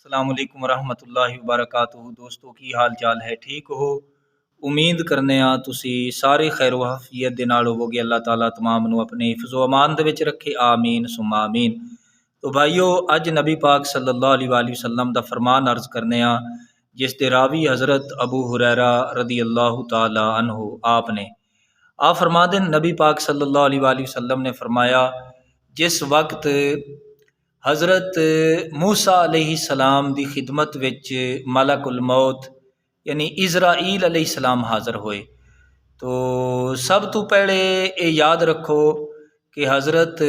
अस्सलाम वालेकुम रहमतुल्लाहि व बरकातुहू। दोस्तों की हाल चाल है, ठीक हो? उम्मीद करने तुसी सारे खैर वफियत दे नाल होवोगे। अल्लाह ताला तमाम नू अपने हिफ्ज़ो अमान दे विच रखे, आमीन सुम्मा आमीन। तो भाईओ, अज नबी पाक सल्लल्लाहु अलैहि वसल्लम दा फरमान अर्ज करने जिस दे रावी हज़रत अबू हुरैरा रदी अल्लाह ताला अन्हु आपने आप फरमा दें, नबी पाक सल्लल्लाहु अलैहि वसल्लम ने फरमाया, जिस वक्त हज़रत मूसा अलैहिस्सलाम दी खिदमत विच मलकुल मौत यानी इज़राइल अलैहिस्सलाम हाज़र होए, तो सब तो पहले ये याद रखो कि हज़रत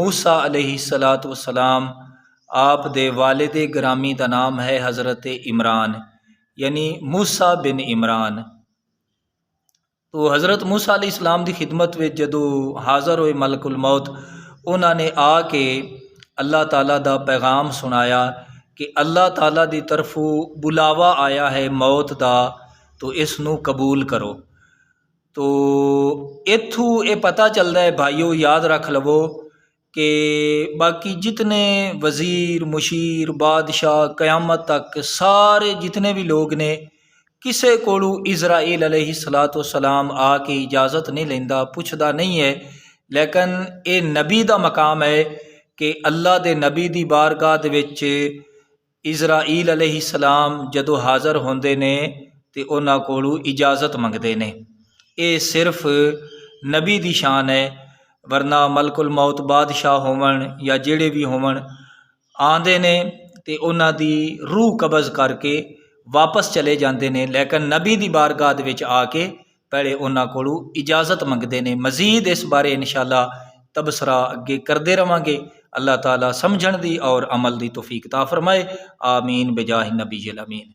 मूसा अलैहिस्सलातु वस्सलाम आप दे वालिद ग्रामी का नाम है हज़रत इमरान यानी मूसा बिन इमरान। तो हज़रत मूसा अलैहिस्सलाम की खिदमत में जदों हाज़र होए मलकुल मौत, उन्होंने आके अल्लाह ताला दा पैगाम सुनाया कि अल्लाह ताला दी तरफों बुलावा आया है मौत दा, तो इसनू कबूल करो। तो इथू ये पता चलता है भाईओ, याद रख लवो कि बाकी जितने वज़ीर मुशीर बादशाह क़यामत तक सारे जितने भी लोग ने, किसे कोलू इज़राइल अलैहिस्सलातु वस्सलाम आके इजाज़त नहीं लेंदा, पुछदा नहीं है। लेकिन ये नबी दा मकाम है कि अल्लाह दे नबी दी बारगाह दे विच इज़राइल अलैहिस्सलाम जदों हाज़र होंदे ने ते उन्हां कोलू इजाज़त मंगदे ने। ये सिर्फ नबी दी शान है, वरना मलकुल मौत बादशाह होवन या जेड़े भी होवन आंदे ने ते उन्हां दी रूह कब्ज़ करके वापस चले जाते हैं। लेकिन नबी दी बारगाह दे विच आके पहले उन्हां कोलू इजाज़त मंगदे ने। मज़ीद इस बारे इंशाअल्लाह तबसरा अगे करते रवांगे। अल्लाह ताला समझण दी और अमल दी तौफीक ता फरमाए, आमीन बिजाहि नबी अमीन।